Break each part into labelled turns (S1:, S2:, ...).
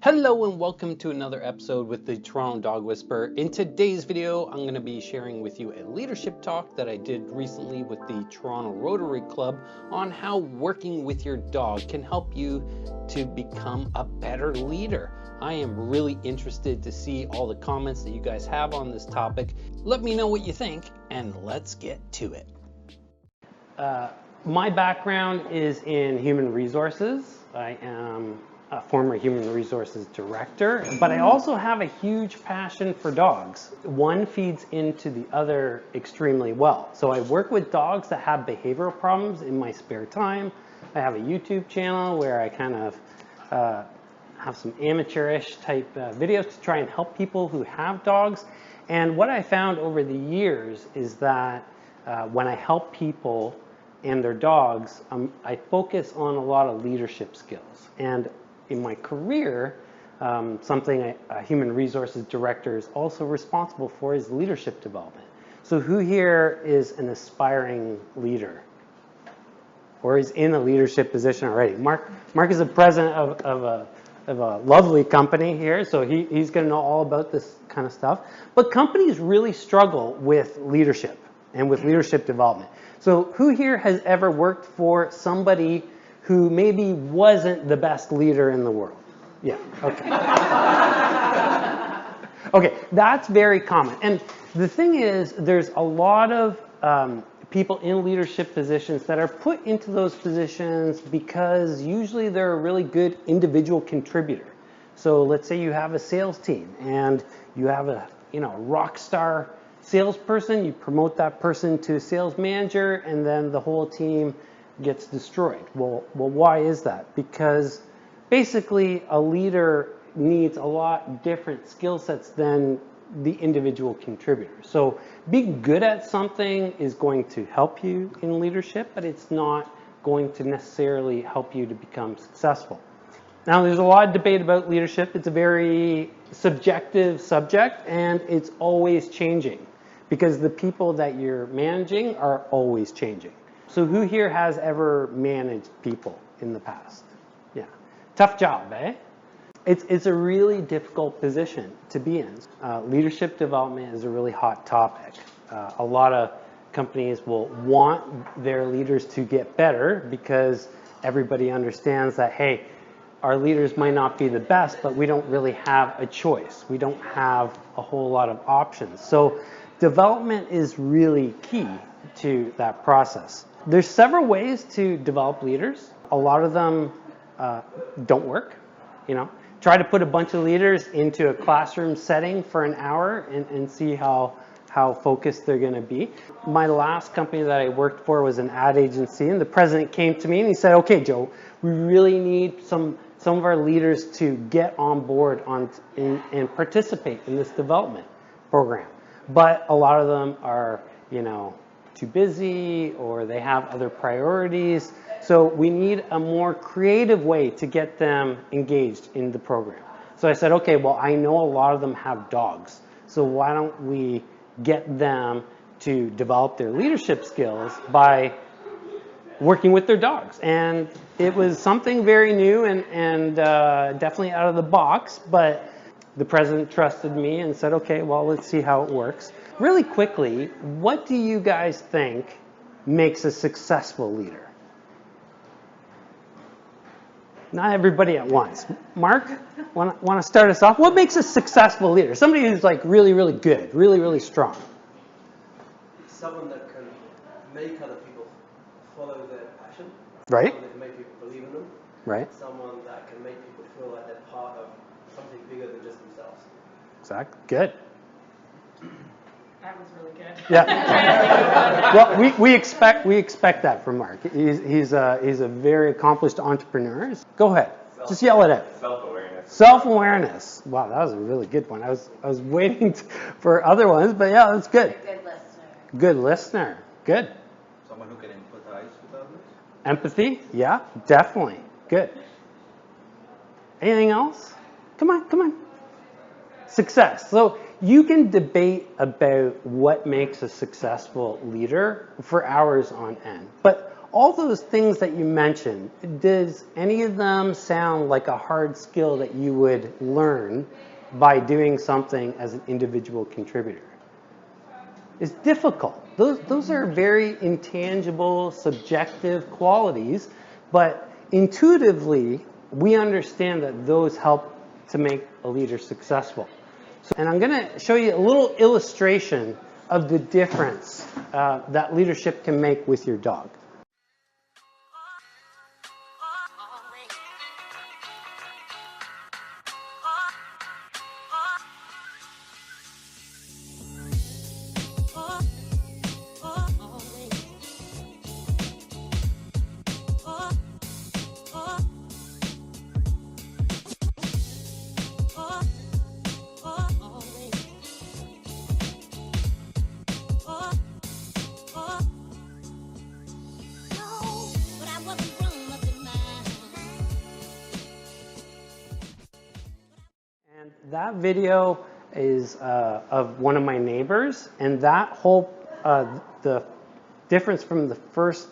S1: Hello and welcome to another episode with the Toronto Dog Whisperer. In today's video, I'm going to be sharing with you a leadership talk that I did recently with the Toronto Rotary Club on how working with your dog can help you to become a better leader. I am really interested to see all the comments that you guys have on this topic. Let me know what you think and let's get to it. My background is in human resources. I am a former human resources director, but I also have a huge passion for dogs. One feeds into the other extremely well. So I work with dogs that have behavioral problems in my spare time. I have a YouTube channel where I kind of have some amateurish type videos to try and help people who have dogs. And what I found over the years is that when I help people and their dogs, I focus on a lot of leadership skills. And in my career, something a human resources director is also responsible for is leadership development. So who here is an aspiring leader or is in a leadership position already? Mark is the president of a lovely company here, so he's going to know all about this kind of stuff. But companies really struggle with leadership and with leadership development. So who here has ever worked for somebody who maybe wasn't the best leader in the world? Yeah, okay. Okay, that's very common. And the thing is, there's a lot of people in leadership positions that are put into those positions because usually they're a really good individual contributor. So let's say you have a sales team and you have a rock star salesperson, you promote that person to a sales manager, and then the whole team gets destroyed. Well, why is that? Because basically a leader needs a lot different skill sets than the individual contributor. So being good at something is going to help you in leadership, but it's not going to necessarily help you to become successful. Now, there's a lot of debate about leadership. It's a very subjective subject, and it's always changing because the people that you're managing are always changing. So who here has ever managed people in the past? Yeah. Tough job, eh? It's a really difficult position to be in. Leadership development is a really hot topic. A lot of companies will want their leaders to get better because everybody understands that, hey, our leaders might not be the best, but we don't really have a choice. We don't have a whole lot of options. So development is really key to that process. There's several ways to develop leaders. A lot of them don't work. Try to put a bunch of leaders into a classroom setting for an hour and see how focused they're going to be. My last company that I worked for was an ad agency, and the president came to me and he said, "Okay, Joe, we really need some of our leaders to get on board and participate in this development program, but a lot of them are too busy or they have other priorities. So we need a more creative way to get them engaged in the program." So I said, okay, well, I know a lot of them have dogs. So why don't we get them to develop their leadership skills by working with their dogs? And it was something very new and definitely out of the box, but the president trusted me and said, okay, well, let's see how it works. Really quickly, what do you guys think makes a successful leader? Not everybody at once. Mark, want to start us off? What makes a successful leader? Somebody who's like really, really good, really, really strong.
S2: Someone that can make other people follow their passion.
S1: Right.
S2: Someone that can make people believe in them.
S1: Right.
S2: Someone that can make people feel like they're part of something bigger than just themselves.
S1: Exactly. Good.
S3: That was really good.
S1: Yeah. Well, we expect that from Mark. He's a very accomplished entrepreneur. Go ahead. Just yell it out.
S4: Self-awareness.
S1: Self-awareness. Wow, that was a really good one. I was waiting for other ones, but yeah, that's good.
S3: Good listener.
S1: Good listener. Good.
S4: Someone who can empathize with others.
S1: Empathy. Yeah, definitely. Good. Anything else? Come on. Success. So you can debate about what makes a successful leader for hours on end, but all those things that you mentioned, does any of them sound like a hard skill that you would learn by doing something as an individual contributor? It's difficult. Those are very intangible, subjective qualities, but intuitively, we understand that those help to make a leader successful. And I'm going to show you a little illustration of the difference that leadership can make with your dog. That video is of one of my neighbors, and that whole, the difference from the first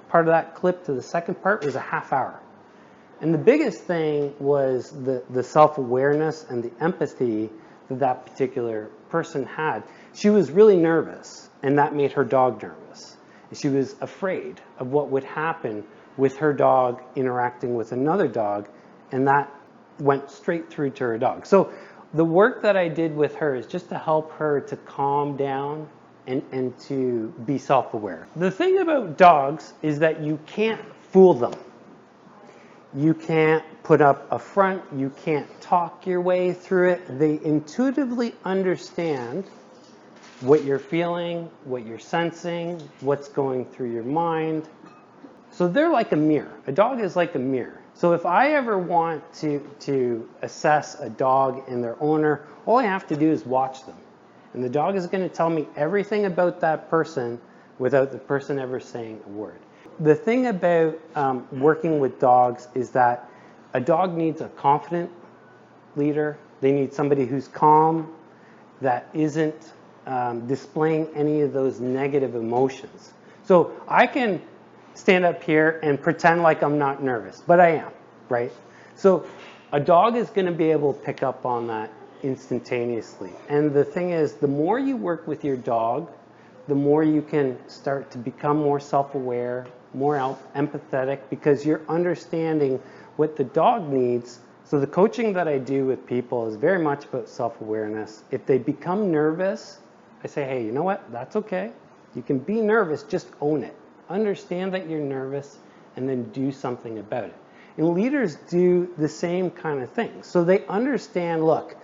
S1: part of that clip to the second part was a half hour. And the biggest thing was the self-awareness and the empathy that that particular person had. She was really nervous, and that made her dog nervous. And she was afraid of what would happen with her dog interacting with another dog, and that went straight through to her dog. So the work that I did with her is just to help her to calm down and to be self-aware. The thing about dogs is that you can't fool them. You can't put up a front, you can't talk your way through it. They intuitively understand what you're feeling, what you're sensing, what's going through your mind. So they're like a mirror. A dog is like a mirror. So if I ever want to assess a dog and their owner, all I have to do is watch them. And the dog is going to tell me everything about that person without the person ever saying a word. The thing about working with dogs is that a dog needs a confident leader. They need somebody who's calm, that isn't displaying any of those negative emotions. So I can stand up here and pretend like I'm not nervous, but I am, right? So a dog is going to be able to pick up on that instantaneously. And the thing is, the more you work with your dog, the more you can start to become more self-aware, more empathetic, because you're understanding what the dog needs. So the coaching that I do with people is very much about self-awareness. If they become nervous, I say, hey, you know what? That's okay. You can be nervous, just own it. Understand that you're nervous and then do something about it. And leaders do the same kind of thing. So they understand, look,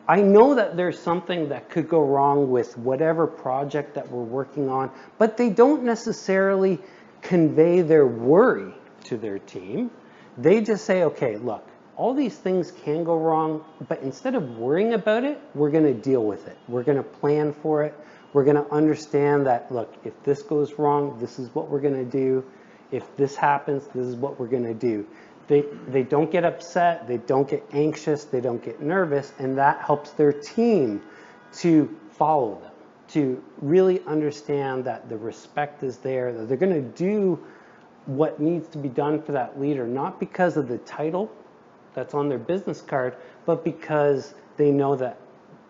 S1: I know that there's something that could go wrong with whatever project that we're working on, but they don't necessarily convey their worry to their team. They just say, okay, look, all these things can go wrong, but instead of worrying about it, we're going to deal with it. We're going to plan for it. We're going to understand that, look, if this goes wrong, this is what we're going to do. If this happens, this is what we're going to do. They don't get upset. They don't get anxious. They don't get nervous. And that helps their team to follow them, to really understand that the respect is there, that they're going to do what needs to be done for that leader, not because of the title that's on their business card, but because they know that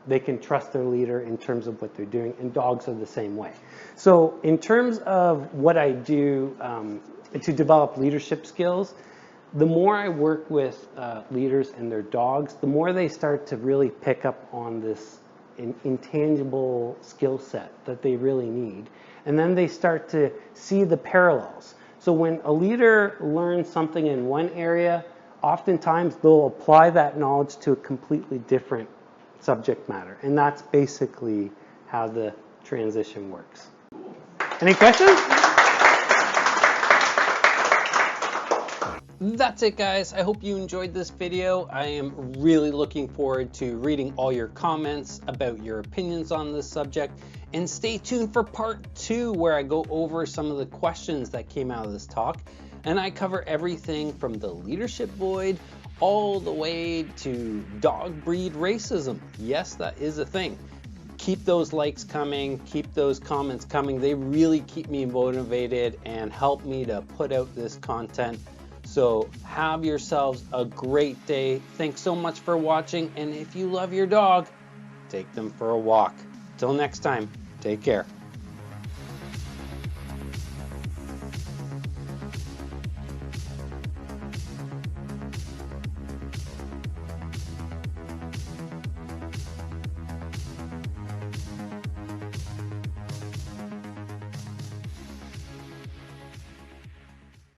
S1: they can trust their leader in terms of what they're doing, and dogs are the same way. So in terms of what I do to develop leadership skills, the more I work with leaders and their dogs, the more they start to really pick up on this intangible skill set that they really need. And then they start to see the parallels. So when a leader learns something in one area, oftentimes they'll apply that knowledge to a completely different subject matter. And that's basically how the transition works. Any questions? That's it, guys. I hope you enjoyed this video. I am really looking forward to reading all your comments about your opinions on this subject. And stay tuned for part 2, where I go over some of the questions that came out of this talk. And I cover everything from the leadership void all the way to dog breed racism. Yes, that is a thing. keep those likes coming, keep those comments coming. They really keep me motivated and help me to put out this content. So have yourselves a great day. Thanks so much for watching. And if you love your dog, take them for a walk. Till next time, take care.